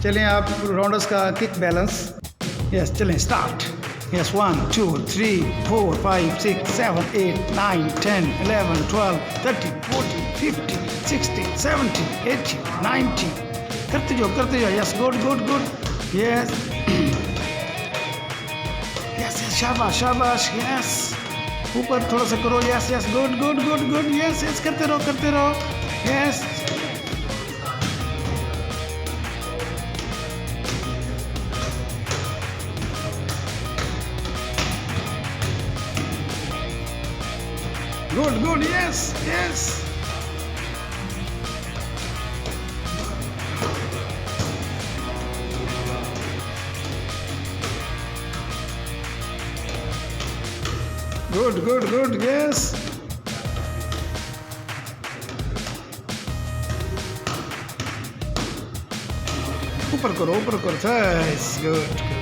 चलें आप राउंडर्स का किक बैलेंस। यस चलें स्टार्ट। यस 1 2 3 4 5 6 7 8 9 10 11 12 13 14 15 16 17 18 19 करते जाओ। Yes good good good. Yes yes yes शाबाश यस ऊपर थोड़ा सा करो। Yes yes good good good good. Yes yes करते रहो। Yes good yes yes good yes ऊपर करो। Yes good.